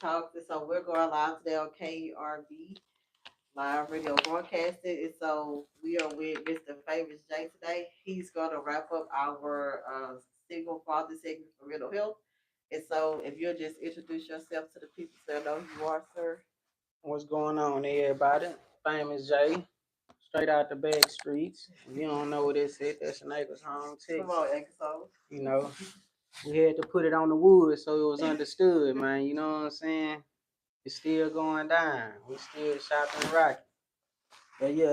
JessTalks. And so we're going live today on KERB live radio broadcasting. And so we are with Mr. Famous J today. He's going to wrap up our single father segment for mental health. And so if you'll just introduce yourself to the people so they know who you are, sir. What's going on, everybody? Famous J, straight out the back streets. If you don't know what this is, that's an Acres home, Come Texas. on, Exo. You know, we had to put it on the wood so it was understood, man. You know what I'm saying? It's still going down. We still shopping and rocking. But yeah,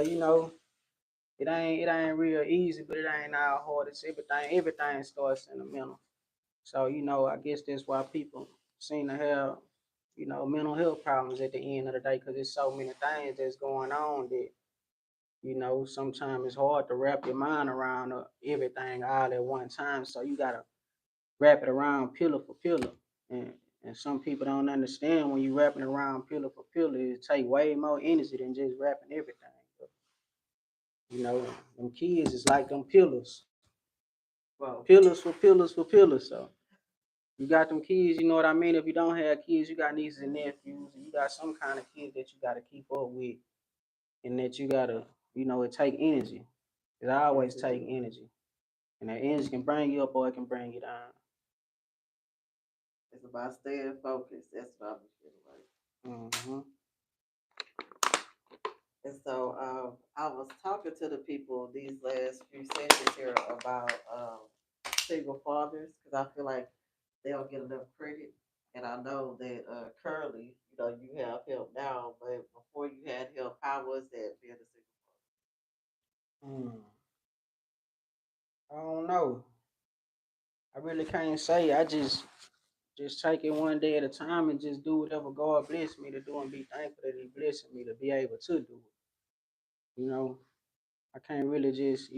it ain't real easy, but it ain't all hard. It's everything starts in the mental. So, I guess that's why people seem to have, mental health problems at the end of the day, because there's so many things that's going on that, sometimes it's hard to wrap your mind around everything all at one time. So you got to wrap it around pillar for pillar. And, and some people don't understand when you wrapping around pillar for pillar, it take way more energy than just wrapping everything. But, them kids is like them pillars. Well, Pillars for pillars for pillars. So you got them kids, you know what I mean? If you don't have kids, you got nieces and nephews, and you got some kind of kids that you got to keep up with, and that you got to, it take energy. It always take energy. And that energy can bring you up or it can bring you down. it's about staying focused. That's what I'm feeling like. Mm-hmm. And so I was talking to the people these last few sessions here about single fathers because I feel like they don't get enough credit. And I know that currently, you have help now, but before you had help, how was that being a single Mm. I don't know. I really can't say. I just take it one day at a time and just do whatever God bless me to do and be thankful that He blessing me to be able to do it. You know, I can't really just,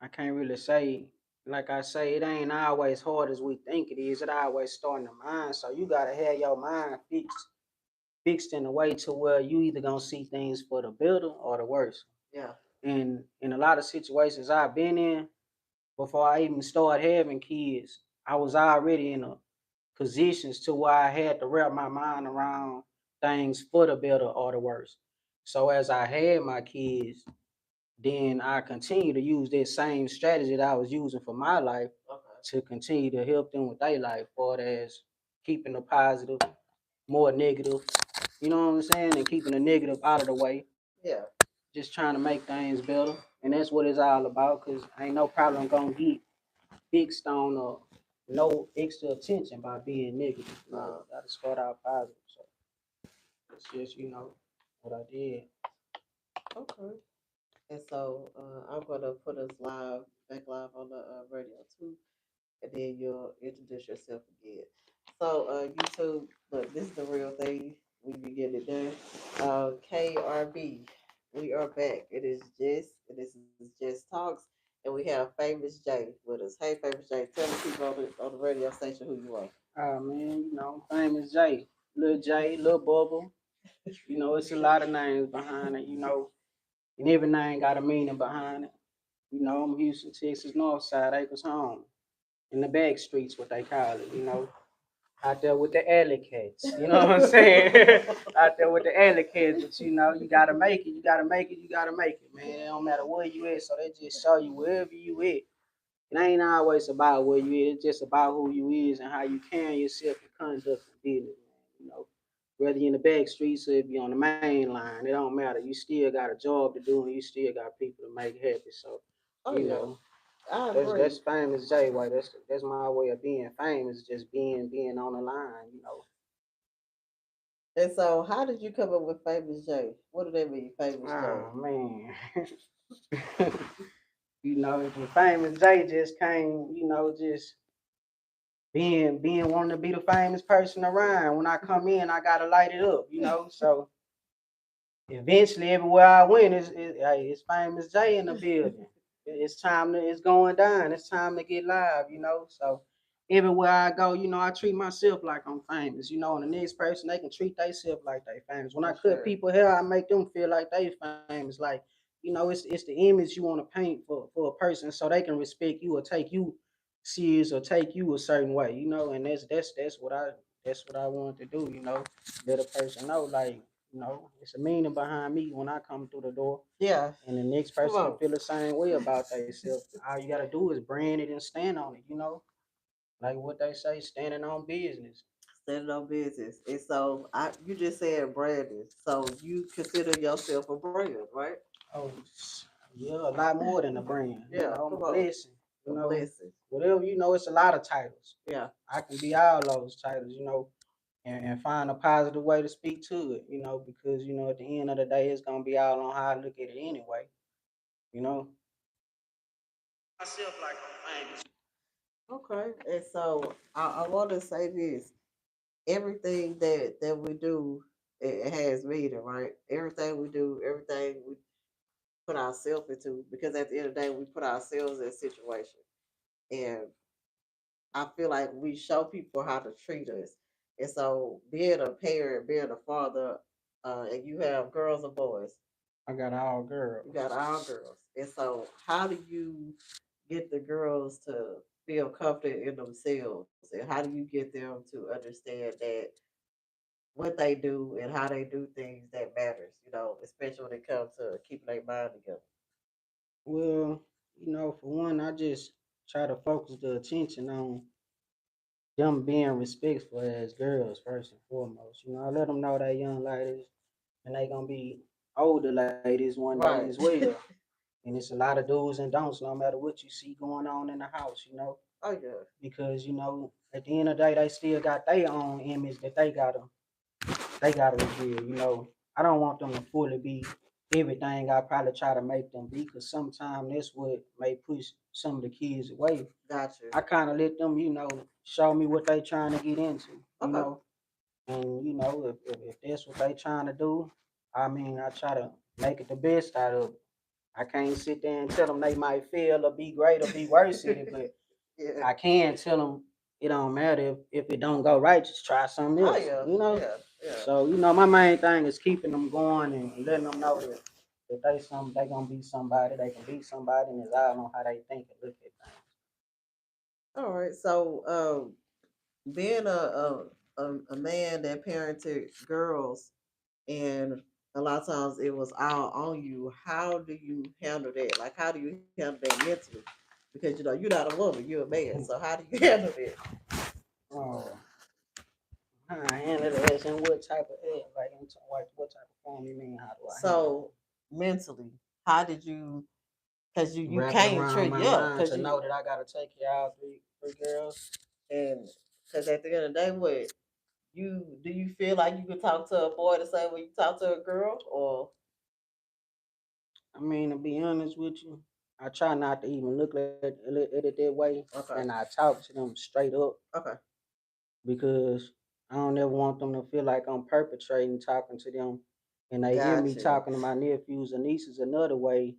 I can't really say, like I say, it ain't always hard as we think it is. It always start in the mind. So you gotta have your mind fixed in a way to where you either gonna see things for the better or the worse. father? And in a lot of situations I've been in, before I even started having kids, I was already in a positions to where I had to wrap my mind around things for the better or the worse. So as I had my kids, then I continue to use that same strategy that I was using for my life Okay. to continue to help them with their life, for as keeping the positive, more negative, you know what I'm saying, and keeping the negative out of the way, Yeah. just trying to make things better. And that's what it's all about, because ain't no problem gonna get fixed on no extra attention by being negative. Gotta start out positive. So it's just, what I did. Okay. And so I'm gonna put us back live on the radio too, and then you'll introduce yourself again. So YouTube, look, this is the real thing. We be getting it done. KRB, we are back. It is Jess, and this is Jess Talks, and we have Famous J with us. Hey, Famous J, tell the people on the radio station who you are. Man, famous J, Lil Bubble. It's a lot of names behind it, and every name got a meaning behind it. I'm Houston, Texas, Northside, Acres home. In the back streets, what they call it. Out there with the alley cats. You know what I'm saying? Out there with the alley cats, but you gotta make it, you gotta make it, you gotta make it, man. It don't matter where you at, so they just show you wherever you at. It ain't always about where you at, it's just about who you is and how you carry yourself and conduct the business, man. Whether you're in the back streets or if you're on the main line, it don't matter. You still got a job to do and you still got people to make happy. So, Oh you yeah, know, I that's agree. that's famous J way. That's my way of being famous, just being on the line. And so, how did you come up with Famous J? What do they mean, Famous J? Oh man. The famous J just came, just being wanting to be the famous person around. When I come in, I gotta light it up. So eventually everywhere I went it's famous J in the building. It's going down. It's time to get live. So everywhere I go, I treat myself like I'm famous, and the next person they can treat themselves like they famous. When I cut people hair, I make them feel like they famous. Like, it's the image you want to paint for a person so they can respect you or take you serious or take you a certain way, you know, and that's what I want to do, you know, let a person know, like, you know, it's a meaning behind me when I come through the door, Yeah. and the next Come person can on. feel the same way about themselves. All you gotta do is brand it and stand on it, you know, like what they say, standing on business. Standing on business. And so you just said branding. So you consider yourself a brand, right? Oh, yeah, a lot more than a brand, you Yeah, know, I'm come a on. blessing, you A know, blessing. whatever, you know, it's a lot of titles. Yeah. I can be all those titles, you know, and find a positive way to speak to it, you know, because you know at the end of the day it's gonna be all on how I look at it anyway, you know. Myself like I'm famous. Okay. And so I want to say this. Everything that we do, it has meaning, right? Everything we do, everything we put ourselves into, because at the end of the day, we put ourselves in a situation. And I feel like we show people how to treat us. And so, being a parent, being a father, and you have girls or boys, I got all you girls. got all girls. And so, how do you get the girls to feel confident in themselves? And how do you get them to understand that what they do and how they do things that matters, especially when it comes to keeping their mind together? Well, you know, for one, I just try to focus the attention on them being respectful as girls first and foremost. You know, I let them know they young ladies and they gonna be older ladies one day as Right. well. And it's a lot of do's and don'ts no matter what you see going on in the house, you know. Oh, yeah. Because, you know, at the end of the day they still got their own image that they gotta reveal, you know. I don't want them to fully be everything I probably try to make them be, because sometimes that's what may push some of the kids away. Gotcha. I kind of let them, you know, show me what they trying to get into, you Okay. know. And, you know, if that's what they trying to do, I mean, I try to make it the best out of it. I can't sit there and tell them they might fail or be great or be worse at it, but Yeah. I can tell them it don't matter if it don't go right, just try something Oh, else, yeah. you know. Yeah. Yeah. So you know, my main thing is keeping them going and letting them know that if they gonna be somebody, they can be somebody, and it's all on how they think and look at things. All right. So, being a man that parented girls, and a lot of times it was all on you. How do you handle that? Like, how do you handle that mentally? Because you're not a woman, you're a man. So how do you handle that? Oh, how I handle this and what type of like what type of form you mean? How do I handle it? So mentally, how did you? Because you Wrap it can't around treat, my yeah. mind Because to you know that I gotta take care of all three girls. and because at the end of the day, what you do, you feel like you could talk to a boy the same way you talk to a girl, or I mean, to be honest with you, I try not to even look at it that way, and okay, I talk to them straight up okay, because I don't ever want them to feel like I'm perpetrating talking to them, and they hear me gotcha, talking to my nephews and nieces another way.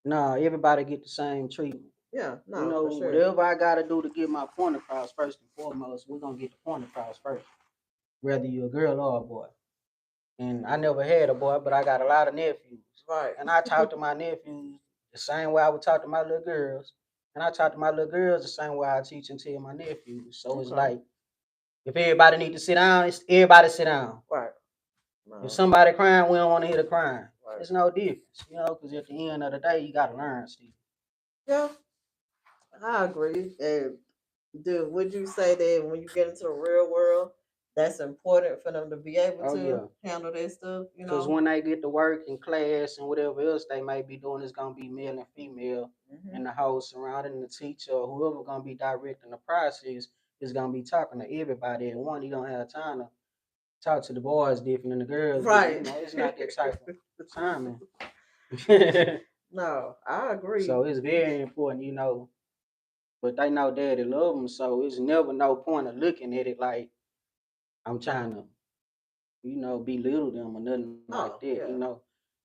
Nah, everybody get the same treatment. yeah, You no, know, for sure, whatever I gotta do to get my point across, first and foremost, we're gonna get the point across first, whether you're a girl or a boy. And I never had a boy, but I got a lot of nephews. right, And I talk to my nephews the same way I would talk to my little girls. And I talk to my little girls the same way I teach and tell my nephews. So it's okay, like if everybody need to sit down, it's everybody sit down. right, If no, somebody crying, we don't want to hear the crying. right, It's no difference, you know, because at the end of the day, you gotta learn, Steve. yeah, I agree. And dude, would you say that when you get into the real world, that's important for them to be able Oh to yeah. handle that stuff? Because when they get to work and class and whatever else they may be doing, it's gonna be male and female, Hmm. and the whole surrounding the teacher or whoever gonna be directing the process is gonna be talking to everybody at one. You don't have time to talk to the boys different than the girls do. You Right. know, it's not that type of timing. No, I agree. So it's very important, you know. But they know daddy love them, so it's never no point of looking at it like I'm trying to, you know, belittle them or nothing like Oh, that. You yeah. know,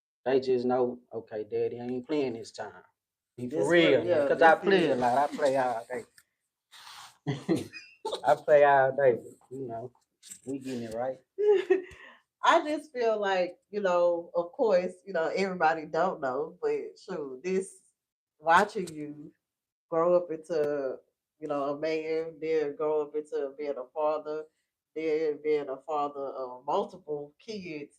they just know, okay, daddy ain't playing this time. Be for This what, real now, yeah, cause I this play a is. lot. I play all day. I play all day, but you know, we getting it right. I just feel like, of course, everybody don't know, but shoot, this watching you grow up into a man, then grow up into being a father, then being a father of multiple kids.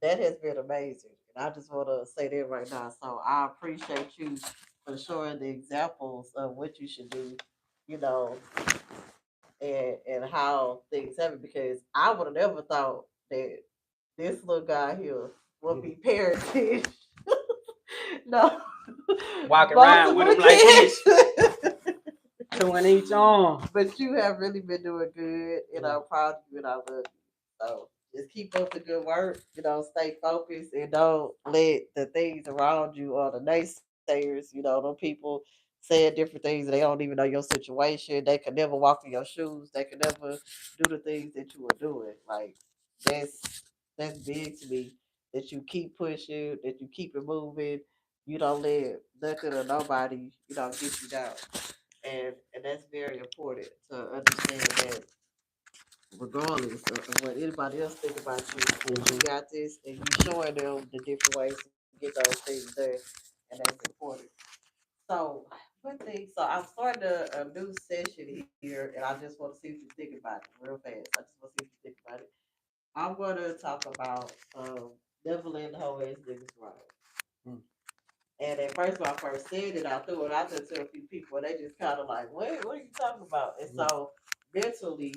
That has been amazing. And I just want to say that right now. So I appreciate you for showing the examples of what you should do, you know, and how things happen because I would have never thought that this little guy here would be parenting no Walk around with multiple them like kids. this, two in each arm. But you have really been doing good, and Yeah. I'm proud of you, and I love you. So just keep up the good work. Stay focused, and don't let the things around you or the naysayers, them people saying different things, they don't even know your situation. They could never walk in your shoes. They could never do the things that you were doing. Like that's big to me. That you keep pushing, that you keep it moving. You don't let nothing or nobody, get you down. And that's very important to understand that regardless of what anybody else think about you, that you got this and you showing them the different ways to get those things done, and that's important. So one thing, so I'm starting a new session here, and I just want to see if you think about it real fast. I just want to see if you think about it. I'm going to talk about never letting the whole ass niggas ride. Mm. And at first, when I first said it, I threw it out there to a few people, and they just kind of like, what are you talking about? And so mentally,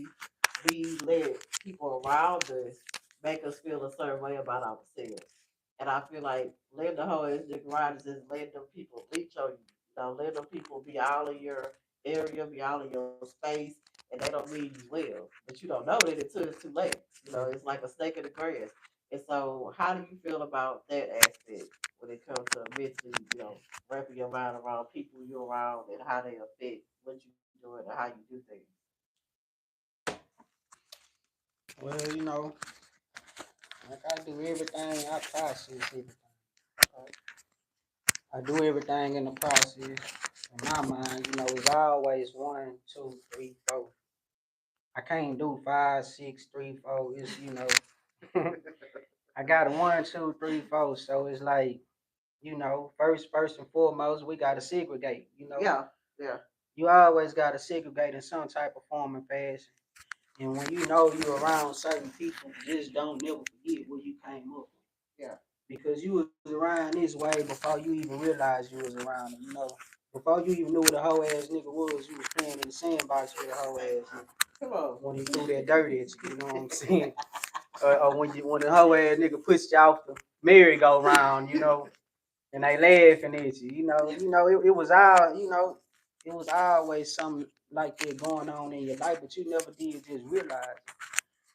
we let people around us make us feel a certain way about ourselves. And I feel like letting the whole ass nigga ride is just letting them people leech on you. Letting them people be all in your area, be all in your space, and they don't mean you well. But you don't know that until it's too late. It's like a snake in the grass. And so, how do you feel about that aspect when it comes to mentally, wrapping your mind around people you're around and how they affect what you doing and how you do things? Well, like I do everything, I process everything. Okay. I do everything in the process. In my mind, it's always 1, 2, 3, 4. I can't do 5, 6, 3, 4. It's I got a 1, 2, 3, 4. So it's like, first and foremost, we gotta segregate. Yeah, yeah, You always gotta segregate in some type of form and fashion. And when you're around certain people, just don't never forget where you came up with. yeah. Because you was around this way before you even realized you was around them. Before you even knew what a hoe ass nigga was, you was playing in the sandbox with a hoe ass nigga. Come on. When he threw that dirt at you, you know what I'm saying? Or when the hoe ass nigga pushed you off the merry-go-round, and they laughing at you, it was all, it was always something like that going on in your life, but you never did just realize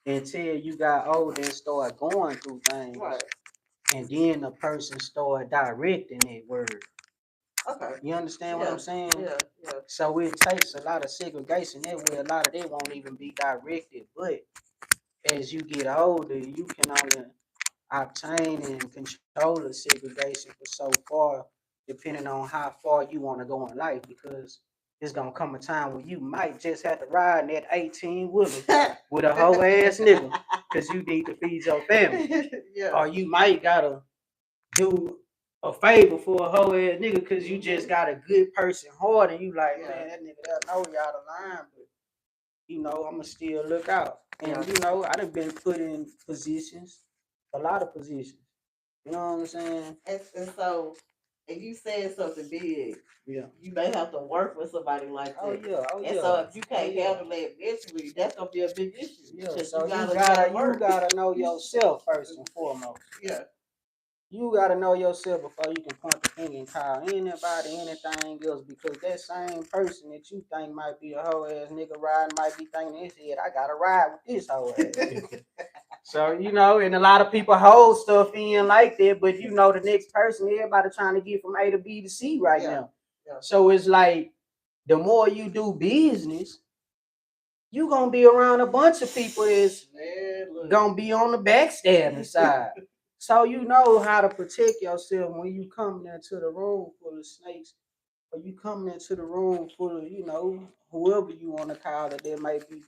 it until you got older and started going through things. Right. And then the person started directing that word. Okay. You understand what Yeah, I'm saying? yeah, yeah. So it takes a lot of segregation that way. A lot of that won't even be directed. But as you get older, you can only obtain and control the segregation for so far, depending on how far you want to go in life. Because there's gonna come a time where you might just have to ride in that 18 wheeler with a whole ass nigga because you need to feed your family. Yeah. Or you might gotta do a favor for a whole ass nigga because you just got a good person heart and you like, man, that nigga that know y'all the line, but I'ma still look out. And I done been put in positions, a lot of positions. You know what I'm saying? And so, if you saying something big, Yeah. you may have to work with somebody like that. Oh yeah. Oh And yeah. so, if you can't handle that mentally, that's gonna be a big issue. Yeah. Because So you gotta you work. gotta know yourself first and foremost. Yeah. You gotta know yourself before you can point the finger and call anybody anything else, because that same person that you think might be a hoe ass nigga riding might be thinking in his head, I gotta ride with this hoe ass nigga. So and a lot of people hold stuff in like that, but the next person, everybody trying to get from A to B to C right now. Yeah. So it's like the more you do business, you gonna be around a bunch of people that's gonna be on the backstabbing side. So you know how to protect yourself when you come into the room full of snakes, or you come into the room full of, whoever you want to call it, that might be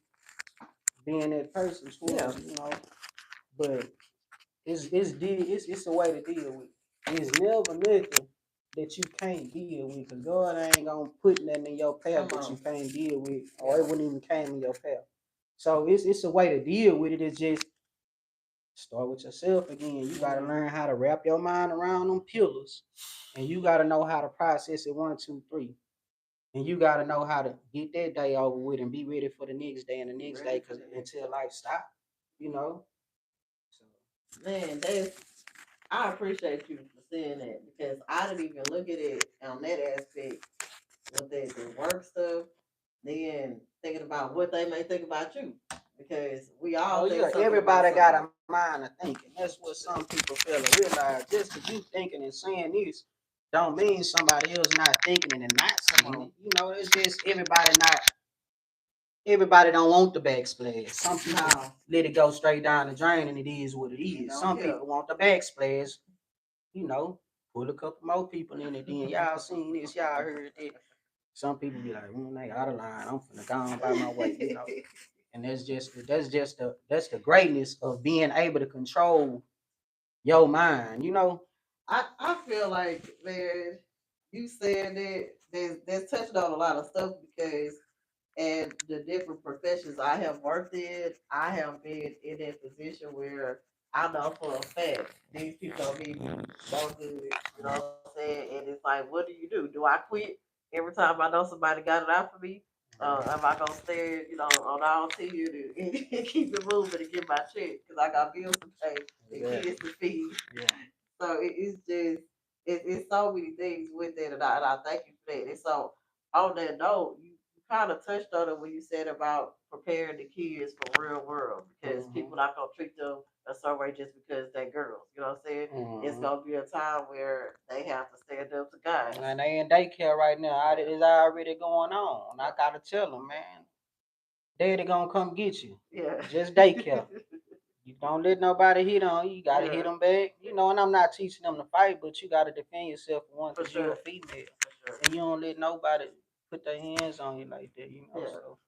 being that person towards you. But it's a way to deal with it. It's never nothing that you can't deal with, because God ain't gonna put nothing in your path that you can't deal with, or it wouldn't even came in your path. So it's a way to deal with it. It's just start with yourself again. You gotta learn how to wrap your mind around them pillars, and you gotta know how to process it 1, 2, 3. And you gotta know how to get that day over with and be ready for the next day and the next day, because until life stop, you know. So, Man, I appreciate you for saying that because I didn't even look at it on that aspect with the work stuff, then thinking about what they may think about you. Because we all think something everybody about got a mind of thinking. That's what some people fail to realize. Just because you thinking and saying this, don't mean somebody else not thinking it and not saying it. You know, it's just everybody don't want the backsplash. Some people let it go straight down the drain and it is what it is. Some people want the backsplash, you know, pull a couple more people in it. Then y'all seen this, y'all heard that. Some people be like, they out of line. I'm finna go on by my way, you know. And that's the greatness of being able to control your mind, you know. I feel like, man, you saying that's touching on a lot of stuff because and the different professions I have worked in, I have been in that position where I know for a fact these people don't need me so good. You know what I'm saying? And it's like, what do? Do I quit every time I know somebody got it out for me? Am I gonna stay, on all 10 and keep it moving and get my check because I got bills to pay and kids to feed? Yeah. So it's just it's so many things with it, and I thank you for that. And so on that note, you kind of touched on it when you said about preparing the kids for real world because people not gonna treat them a certain way just because they're girls. You know what I'm saying? It's gonna be a time where they have to stand up to guys. And they in daycare right now. It's already going on. I gotta tell them, man, daddy gonna come get you. Yeah. Just daycare. You don't let nobody hit on you. You gotta hit them back. You know, and I'm not teaching them to fight, but you gotta defend yourself for one, because you're a female. And you don't let nobody put their hands on you like that, you know. So,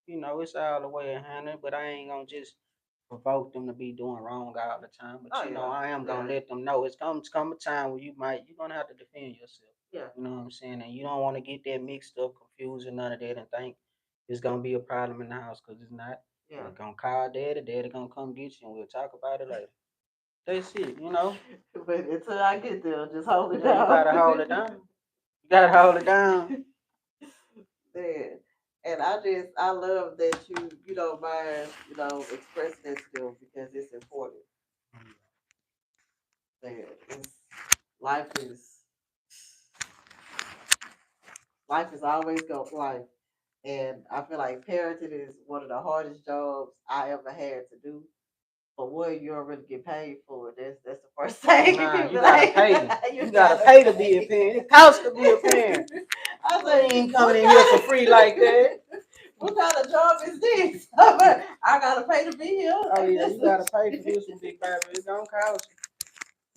you know, it's all the way of handling, but I ain't gonna just provoke them to be doing wrong all the time. But you know, I am gonna let them know it's come a time where you're gonna have to defend yourself. Yeah. You know what I'm saying? And you don't want to get that mixed up, confused, and none of that, and think it's gonna be a problem in the house, because it's not. Yeah. We're gonna call daddy gonna come get you, and we'll talk about it later. That's it, you know. But until I get there, just hold it down. You gotta hold it down. You gotta hold it down. Man. And I love that you don't mind, expressing it to them because it's important. Man, life is life is always going life. And I feel like parenting is one of the hardest jobs I ever had to do. But what you don't really get paid for. That's the first thing. You gotta pay. You gotta pay to be a parent. It costs to be a parent. I say you ain't coming in here for free like that. What kind of job is this? I gotta pay to be here. Oh yeah, you gotta pay for this one, big baby. It's gonna cost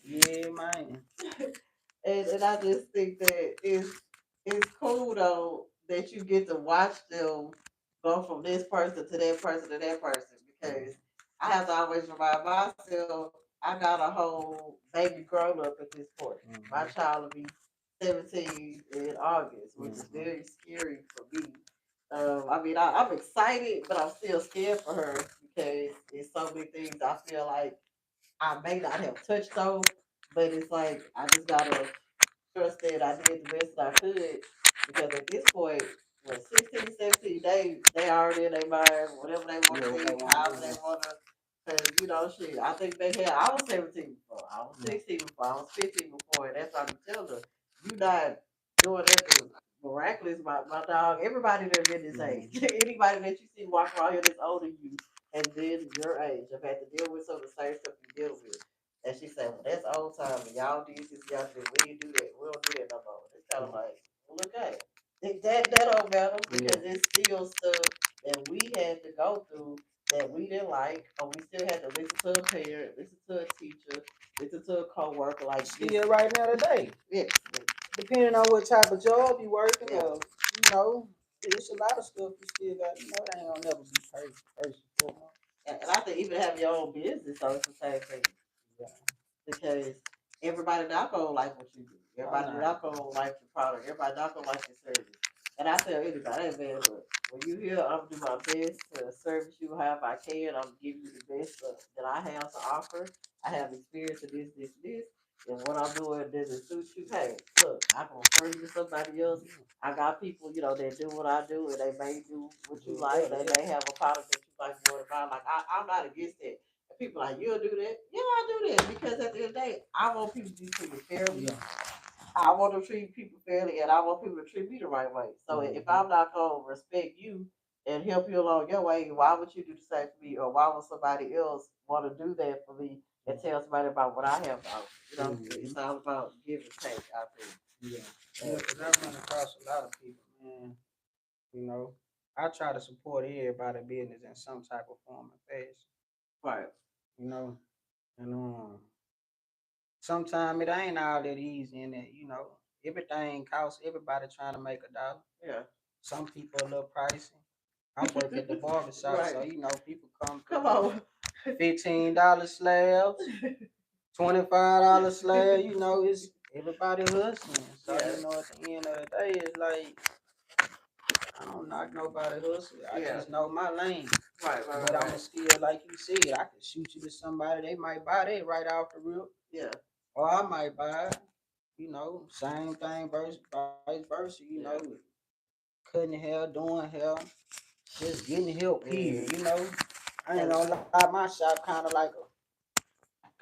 you. Yeah, man. And I just think that it's cool though that you get to watch them go from this person to that person to that person because I have to always remind myself I got a whole baby grown up at this point. My child will be 17 in August, which is very scary for me. I mean, I'm excited, but I'm still scared for her because it's so many things I feel like I may not have touched on, but it's like I just gotta trust that I did the best that I could because at this point, 16, 17, they already in their mind, whatever they want to be, however they want to. Because, shit, I think I was 17 before, I was 16 before, I was 15 before, and that's why I tell them, you not doing anything miraculous. My dog, everybody that been this age, anybody that you see walking around here that's older than you, and then your age, I've had to deal with some of the same stuff you deal with. And she said, well, that's old time. And y'all did this, y'all did. We didn't do that. We don't do that no more. It's kind of like, well, look at it. That don't matter because it's still stuff that we had to go through that we didn't like, or we still had to listen to a parent, listen to a teacher, listen to a coworker. Like still right now today. Yes. Depending on what type of job you working, or it's a lot of stuff you still got. It ain't gonna never be perfect. And I think even having your own business, so it's the same thing. Yeah. Because everybody not gonna like what you do. Everybody not gonna like your product. Everybody not gonna like your service. And I tell anybody, hey man, look, when you here, I'm gonna do my best to service you however I can. I'm gonna give you the best that I have to offer. I have experience in this. And what I'm doing doesn't suit you. Hey, look, I can refer you to somebody else. I got people, that do what I do, and they may do what you like. They may have a product that you like more than mine. Like I'm not against that. And people like, you'll do that? Yeah, I do that because at the end of the day, I want people to be treated fairly. Yeah. I want to treat people fairly, and I want people to treat me the right way. So if I'm not gonna respect you and help you along your way, why would you do the same for me, or why would somebody else want to do that for me and tell somebody about what I have to offer? It's all about give and take. I think. Yeah, because I run across a lot of people, man. I try to support everybody business in some type of form and fashion. Right. And sometimes it ain't all that easy in that, everything costs everybody trying to make a dollar. Yeah. Some people a little pricey. I work at the barbershop, right. So people come on. $15 slabs, $25 slab. It's everybody hustling. So at the end of the day, it's like I don't knock nobody hustle. I just know my lane. Right. But I'm still, like you said, I can shoot you to somebody. They might buy that right off the rip. Yeah. Or I might buy it. Same thing, vice versa. Cutting hair, doing hair, just getting help here. I ain't gonna lie, my shop kind of like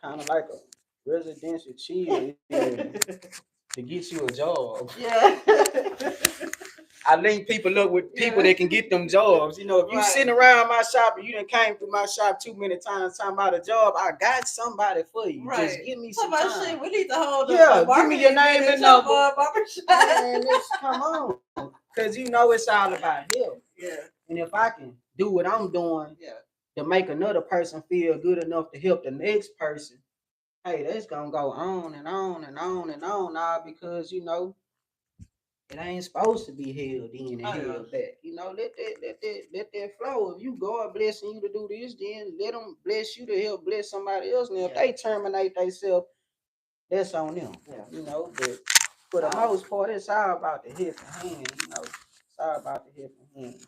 a residential chill to get you a job. Yeah. I link people up with people that can get them jobs. If you sitting around my shop and you done came through my shop too many times talking about a job, I got somebody for you. Right. Just give me some time. Shit, we need to hold give me your name and number. Man, come on. Because it's all about help. Yeah. And if I can do what I'm doing to make another person feel good enough to help the next person, hey, that's going to go on and on and on and on now because, it ain't supposed to be held in and held back. Let that flow. If you God blessing you to do this, then let them bless you to help bless somebody else. And if they terminate themselves, that's on them. Yeah. But for the most part, it's all about the hip and hand. It's all about the hip and hand.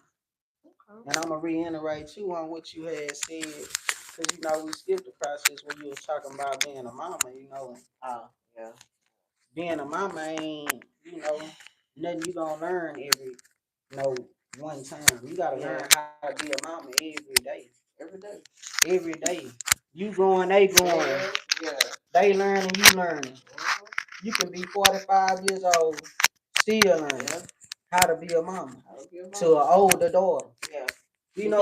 Okay. And I'm gonna reiterate too on what you had said, because we skipped the process when you was talking about being a mama. Yeah. Being a mama ain't nothing you gonna learn one time. You gotta learn how to be a mama every day. Every day. You growing, they growing. Yeah. They learning, you learning. You can be 45 years old, still learning how to be a mama to an older daughter. Yeah.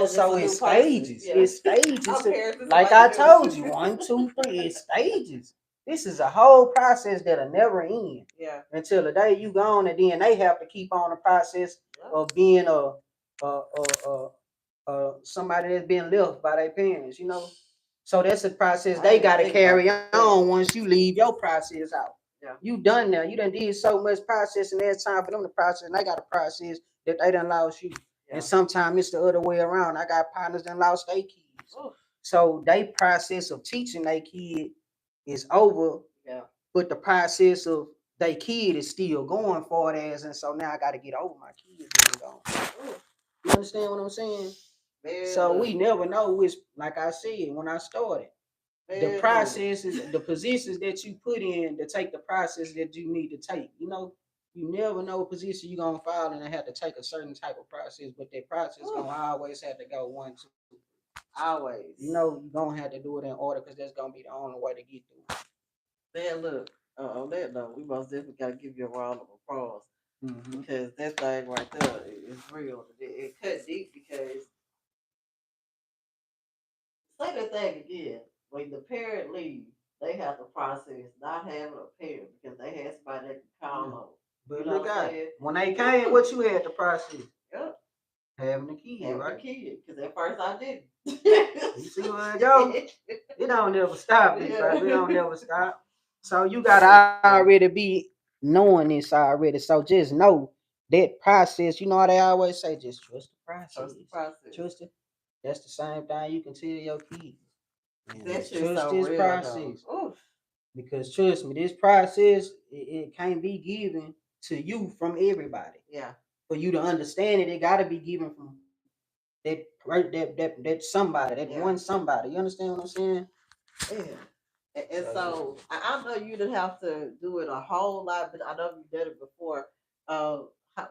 So it's stages. Yeah. It's stages. Like I told you, 1, 2, 3, it's stages. This is a whole process that'll never end. Yeah. Until the day you gone, and then they have to keep on the process of being somebody that's been left by their parents, So that's a process they got to carry on once you leave your process out. Yeah. You done now. You done did so much processing. There's time for them to process, and they got a process that they done lost you. Yeah. And sometimes it's the other way around. I got partners that lost their kids. Oof. So they process of teaching their kid is over. Yeah. But the process of their kid is still going for it as, and so now I got to get over my kids being gone. You understand what I'm saying? Man, so we never know which, like I said when I started, the processes, the positions that you put in to take the process that you need to take. You never know what position you're gonna fall in and have to take a certain type of process, but that process gonna always have to go 1, 2. Always. You're gonna have to do it in order because that's gonna be the only way to get through. Man, look, on that note, we most definitely gotta give you a round of applause. Mm-hmm. Because that thing right there is real. It cut deep because say that thing again. When the parent leaves, they have to process not having a parent because they had somebody they can call on. But look at it. When they came, what you had to process? Yep. Having a kid, having right? A kid, because at first I didn't. You see where it goes? It don't never stop, it don't never stop. So you gotta already be knowing this already. So just know that process. You know how they always say, just trust the process. Trust the process. Trust it. That's the same thing you can tell your kids. That's just trust so this real, process. Because trust me, this process it can't be given to you from everybody. Yeah. For you to understand it, it got to be given from that somebody, that one somebody. You understand what I'm saying? Yeah. And so I know you didn't have to do it a whole lot, but I know you did it before.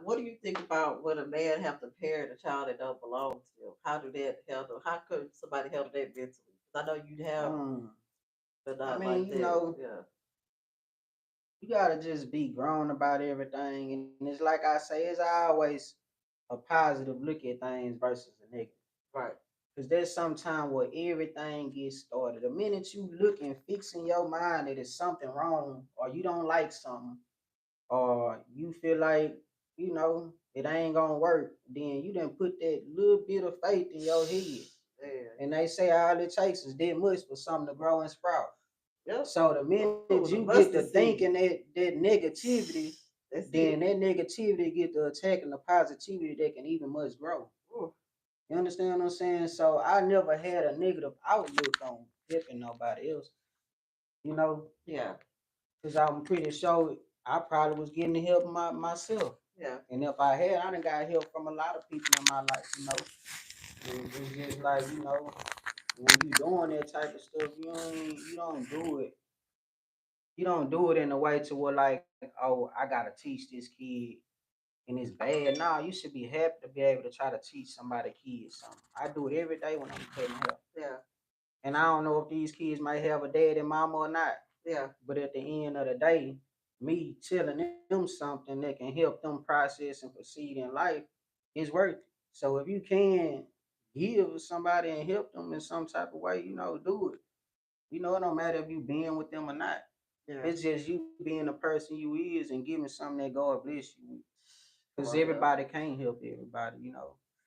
What do you think about when a man have to parent a child that don't belong to him? How do that handle? How could somebody handle that mentally? 'Cause I know you'd have, but not like you that. know, Yeah. you gotta just be grown about everything, and it's like I say, it's always a positive look at things versus a negative. Right. Because there's some time where everything gets started. The minute you look and fix in your mind that there's something wrong, or you don't like something, or you feel like, it ain't gonna work, then you done put that little bit of faith in your head. Yeah. And they say all it takes is that much for something to grow and sprout. Yep. So the minute you get to thinking that negativity, then that negativity get to attacking the positivity that can even much grow. Ooh. You understand what I'm saying? So I never had a negative outlook on helping nobody else. Yeah. Because I'm pretty sure I probably was getting the help myself. Yeah. And if I had, I done got help from a lot of people in my life. It's just like, when you doing that type of stuff, you don't do it. You don't do it in a way to where like, oh, I gotta teach this kid and it's bad. No, you should be happy to be able to try to teach somebody kids something. I do it every day when I'm cutting hair. Yeah. And I don't know if these kids might have a dad and mama or not. Yeah. But at the end of the day, me telling them something that can help them process and proceed in life is worth it. So if you can give somebody and help them in some type of way, do it. It don't matter if you being with them or not. Yeah. It's just you being the person you is and giving something that God bless you with. Because everybody can't help everybody.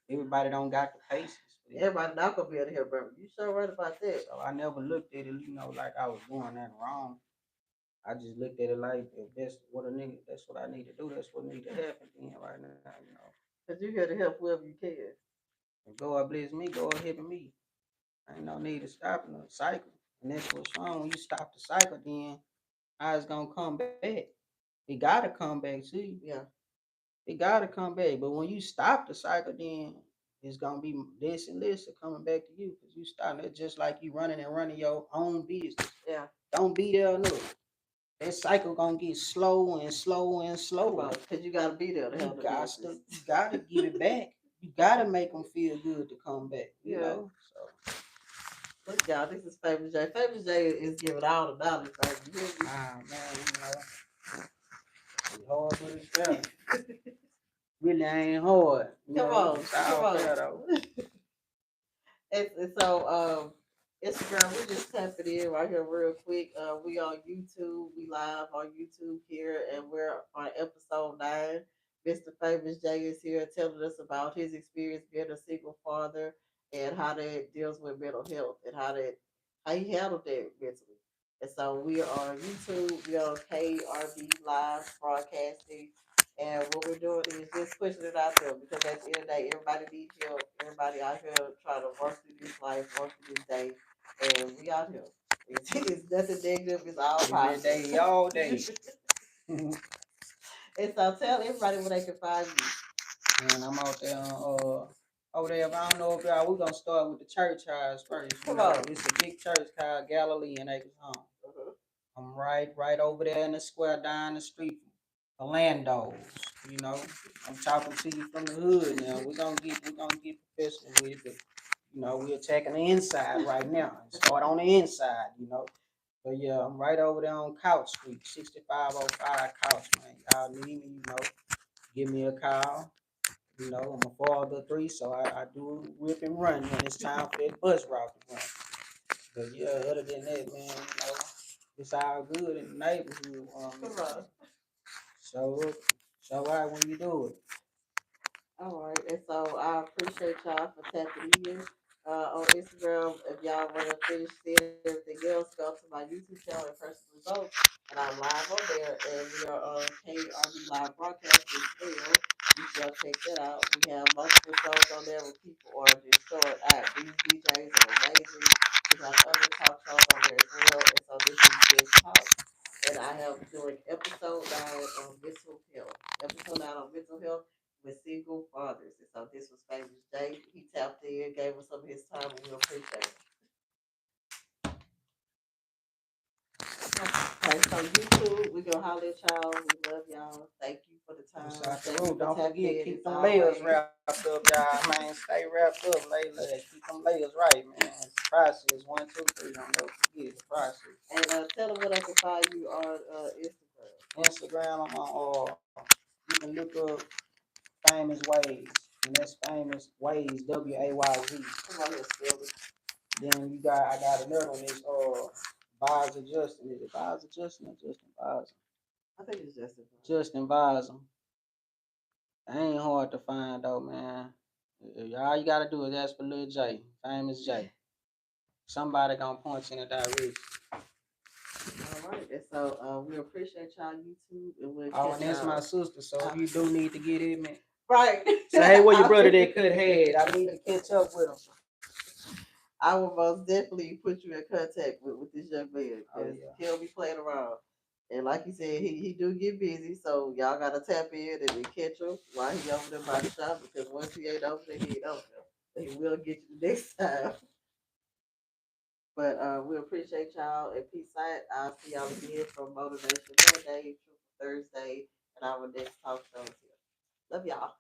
Everybody don't got the patience. Everybody not gonna be able to help, brother. You sure right about that. So I never looked at it, like I was doing that wrong. I just looked at it like if that's what I need to do, that's what need to happen then right now. Cause you here to help whoever you can. If God bless me, God helping me. Ain't no need to stop in the cycle. And that's what's wrong. When you stop the cycle, then how it's gonna come back. It gotta come back to you. Yeah. It gotta come back. But when you stop the cycle, then it's gonna be less and less of coming back to you because you starting it just like you running your own business. Yeah. Don't be there enough. That cycle gonna get slow and slow and slow. Because you gotta be there to help you gotta give it back. You gotta make them feel good to come back. You know. So look, y'all, this is Famous J. Famous J is giving all the knowledge, right? You hear me? Man, it's hard for this better. Really ain't hard. Come on. And so Instagram, we just tap it in right here real quick. We on YouTube, we live on YouTube here, and we're on episode 9. Mr. Famous J is here telling us about his experience being a single father and how that deals with mental health and how he handled that mentally. And so we are on YouTube, we are on KERB live broadcasting. And what we're doing is just pushing it out there because at the end of the day, everybody needs help. Everybody out here trying to work through this life, work through this day, and we out here. It's nothing negative. It's all positive. Day, all day. And so tell everybody where they can find you. And I'm out there over there. If I don't know if y'all, we're gonna start with the church house first. Come on. It's a big church called Galilee in Acres Home. I'm right over there in the square down the street from Orlando's. I'm talking to you from the hood now. We're gonna get professional with it, but we're attacking the inside right now. Start on the inside, But yeah, I'm right over there on Couch Street, 6505 Couch, man. Y'all need me, give me a call. I'm a father of 3, so I do rip and run when it's time for that bus route to run. But yeah, other than that, man, it's all good in the neighborhood. So right when you do it. All right, and so I appreciate y'all for tapping in on Instagram. If y'all want to finish seeing everything else, go to my YouTube channel and Personal Results, and I'm live on there, and we are on KRB Live Broadcasting as well. You should check that out. We have multiple shows on there where people are just showing out. These DJs are amazing. We have other talk shows on there as well, and so this is JessTalks. Okay, so YouTube, we gonna holler at y'all. We love y'all. Thank you for the time. Shout out the Thank you room. for Don't tapping forget, in. keep It's them always layers wrapped up, y'all, man. Stay wrapped up, Layla. Keep them layers right, man. It's the process. 1, 2, 3. Don't never forget the process. And tell them what I can find you on Instagram. Instagram, I'm on. You can look up Famous Ways, and that's Famous Ways, WAYZ. Come on here, spell it. Then I got another one. It's Visor Justin. Is it Visor Justin or Justin Visor? I think it's Justin. Justin Visor. It ain't hard to find though, man. All you gotta do is ask for Lil J, Famous J. Somebody gonna point you in the direction. All right, and so we appreciate y'all YouTube, and we'll Oh, catch and that's y'all. my sister, so if you do need to get in me. Right. Say, hey, where your brother that cut head? I need to catch up with him. I will most definitely put you in contact with this young man, Oh, because yeah. he'll be playing around. And like you said, he do get busy, so y'all gotta tap in and then catch him while he over there by the shop, because once he ain't over there, he ain't over there. He will get you the next time. But we appreciate y'all, and peace out. I'll see y'all again from Motivation Monday, Truth Thursday, and our next talk show here. Love y'all.